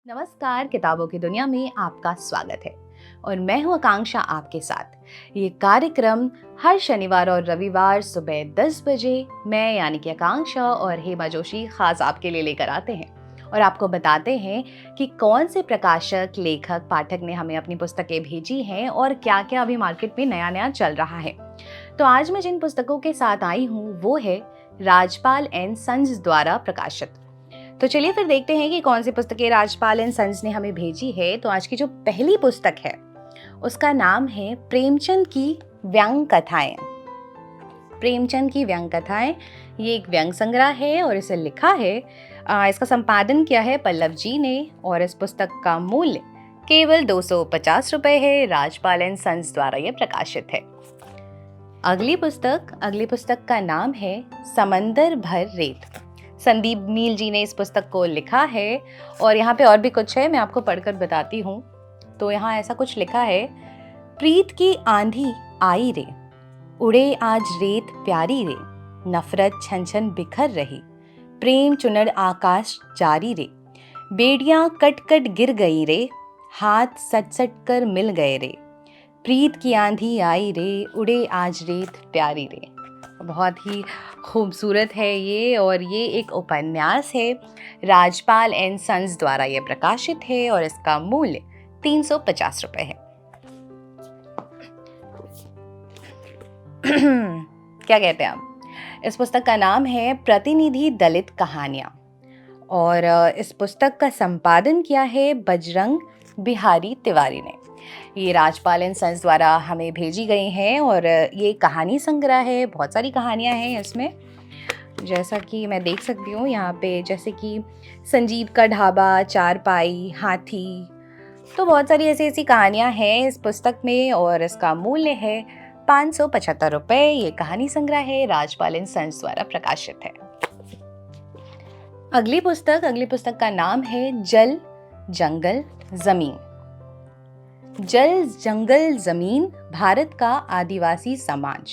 नमस्कार। किताबों की दुनिया में आपका स्वागत है और मैं हूं आकांक्षा आपके साथ। ये कार्यक्रम हर शनिवार और रविवार सुबह 10 बजे मैं यानी कि आकांक्षा और हेमा जोशी खास आपके लिए लेकर आते हैं और आपको बताते हैं कि कौन से प्रकाशक, लेखक, पाठक ने हमें अपनी पुस्तकें भेजी हैं और क्या क्या अभी मार्केट में नया नया चल रहा है। तो आज मैं जिन पुस्तकों के साथ आई हूँ वो है राजपाल एंड सन्स द्वारा प्रकाशित। तो चलिए फिर देखते हैं कि कौन सी पुस्तकें राजपाल एंड सन्स ने हमें भेजी है। तो आज की जो पहली पुस्तक है उसका नाम है प्रेमचंद की व्यंग कथाएं। प्रेमचंद की व्यंग कथाएं ये एक व्यंग संग्रह है और इसे लिखा है, इसका संपादन किया है पल्लव जी ने और इस पुस्तक का मूल्य केवल 250 रुपए है। राजपाल एंड सन्स द्वारा यह प्रकाशित है। अगली पुस्तक का नाम है समंदर भर रेत। संदीप नील जी ने इस पुस्तक को लिखा है और यहाँ पे और भी कुछ है, मैं आपको पढ़कर बताती हूँ। तो यहाँ ऐसा कुछ लिखा है, प्रीत की आंधी आई रे, उड़े आज रेत प्यारी रे, नफरत छन छन बिखर रही, प्रेम चुनर आकाश जारी रे, बेड़ियां कट कट गिर गई रे, हाथ सट सट कर मिल गए रे, प्रीत की आंधी आई रे, उड़े आज रेत प्यारी रे। बहुत ही खूबसूरत है ये और ये एक उपन्यास है। राजपाल एंड सन्स द्वारा ये प्रकाशित है और इसका मूल्य 350 रुपए है। क्या कहते हैं आप? इस पुस्तक का नाम है प्रतिनिधि दलित कहानियां और इस पुस्तक का संपादन किया है बजरंग बिहारी तिवारी ने। ये राजपाल एंड सन्स द्वारा हमें भेजी गई हैं और ये कहानी संग्रह है। बहुत सारी कहानियां हैं इसमें, जैसा कि मैं देख सकती हूँ यहाँ पे, जैसे कि संजीव का ढाबा, चारपाई, हाथी। तो बहुत सारी ऐसी ऐसी कहानियां हैं इस पुस्तक में और इसका मूल्य है 575 रुपए। ये कहानी संग्रह है, राजपाल एंड सन्स द्वारा प्रकाशित है। अगली पुस्तक का नाम है जल जंगल जमीन। जल जंगल जमीन, भारत का आदिवासी समाज।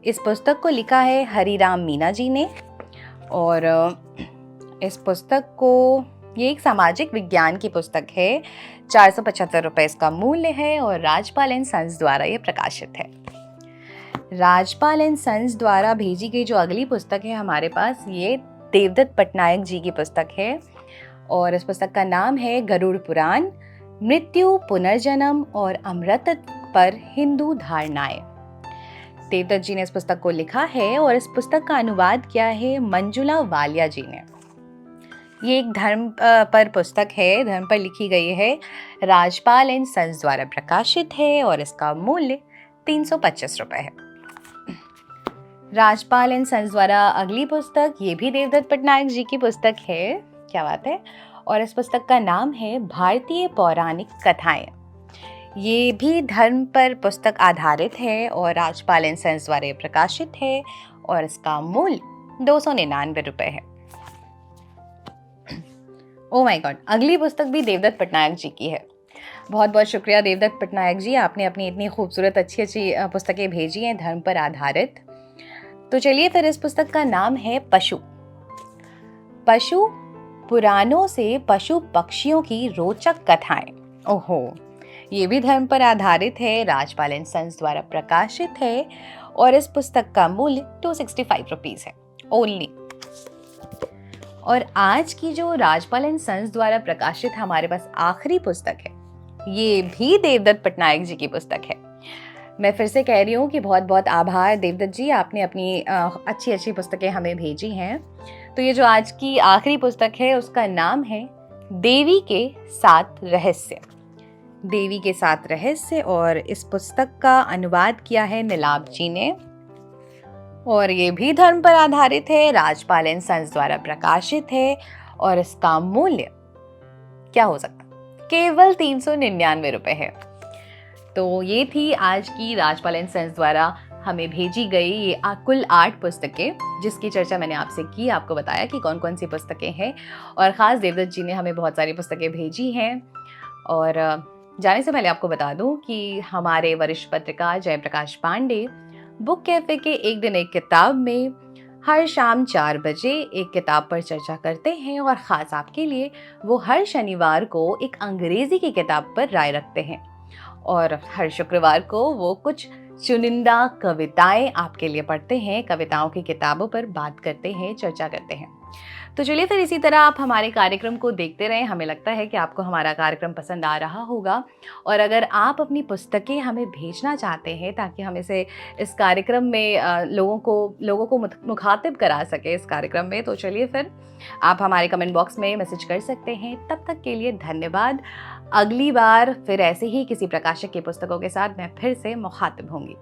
इस पुस्तक को लिखा है हरिराम मीना जी ने और इस पुस्तक को, ये एक सामाजिक विज्ञान की पुस्तक है। 475 रुपए इसका मूल्य है और राजपाल एंड सन्स द्वारा ये प्रकाशित है। राजपाल एंड सन्स द्वारा भेजी गई जो अगली पुस्तक है हमारे पास, ये देवदत्त पटनायक जी की पुस्तक है और इस पुस्तक का नाम है गरुड़ पुराण, मृत्यु, पुनर्जन्म और अमृतत्व पर हिंदू धारणाएं। देवदत्त जी ने इस पुस्तक को लिखा है और इस पुस्तक का अनुवाद किया है मंजुला वालिया जी ने। ये एक धर्म पर पुस्तक है, धर्म पर लिखी गई है। राजपाल एंड सन्स द्वारा प्रकाशित है और इसका मूल्य 325 रुपए है। राजपाल एंड सन्स द्वारा अगली पुस्तक, ये भी देवदत्त पटनायक जी की पुस्तक है। क्या बात है। और इस पुस्तक का नाम है भारतीय पौराणिक कथाएं। ये भी धर्म पर पुस्तक आधारित है और राजपाल एंड सन्स द्वारा प्रकाशित है और इसका मूल्य 299 रुपए है। ओ माय गॉड, अगली पुस्तक भी देवदत्त पटनायक जी की है। बहुत बहुत शुक्रिया देवदत्त पटनायक जी, आपने अपनी इतनी खूबसूरत अच्छी अच्छी पुस्तकें भेजी हैं धर्म पर आधारित। तो चलिए फिर, इस पुस्तक का नाम है पशु। पशु, पुराणों से पशु पक्षियों की रोचक कथाएं। ओहो, ये भी धर्म पर आधारित है। राजपाल एंड सन्स द्वारा प्रकाशित है और इस पुस्तक का मूल्य 265 रुपीज है ओनली। और आज की जो राजपाल एंड सन्स द्वारा प्रकाशित हमारे पास आखिरी पुस्तक है, ये भी देवदत्त पटनायक जी की पुस्तक है। मैं फिर से कह रही हूँ कि बहुत बहुत आभार देवदत्त जी, आपने अपनी अच्छी अच्छी पुस्तकें हमें भेजी हैं। तो ये जो आज की आखिरी पुस्तक है उसका नाम है देवी के सात रहस्य। देवी के सात रहस्य और इस पुस्तक का अनुवाद किया है नीलाभ जी ने और ये भी धर्म पर आधारित है। राजपाल एंड सन्स द्वारा प्रकाशित है और इसका मूल्य क्या हो सकता, केवल 399 रुपए है। तो ये थी आज की राजपाल एंड सन्स द्वारा हमें भेजी गई ये कुल 8 पुस्तकें, जिसकी चर्चा मैंने आपसे की, आपको बताया कि कौन कौन सी पुस्तकें हैं और ख़ास देवदत्त जी ने हमें बहुत सारी पुस्तकें भेजी हैं। और जाने से पहले आपको बता दूं कि हमारे वरिष्ठ पत्रकार जयप्रकाश पांडे बुक कैफे के एक दिन एक किताब में हर शाम 4 बजे एक किताब पर चर्चा करते हैं और ख़ास आपके लिए वो हर शनिवार को एक अंग्रेज़ी की किताब पर राय रखते हैं और हर शुक्रवार को वो कुछ चुनिंदा कविताएं आपके लिए पढ़ते हैं, कविताओं की किताबों पर बात करते हैं, चर्चा करते हैं। तो चलिए फिर इसी तरह आप हमारे कार्यक्रम को देखते रहें। हमें लगता है कि आपको हमारा कार्यक्रम पसंद आ रहा होगा और अगर आप अपनी पुस्तकें हमें भेजना चाहते हैं ताकि हम इसे इस कार्यक्रम में लोगों को मुखातिब करा सके इस कार्यक्रम में, तो चलिए फिर आप हमारे कमेंट बॉक्स में मैसेज कर सकते हैं। तब तक के लिए धन्यवाद। अगली बार फिर ऐसे ही किसी प्रकाशक की पुस्तकों के साथ मैं फिर से मुखातिब होंगी।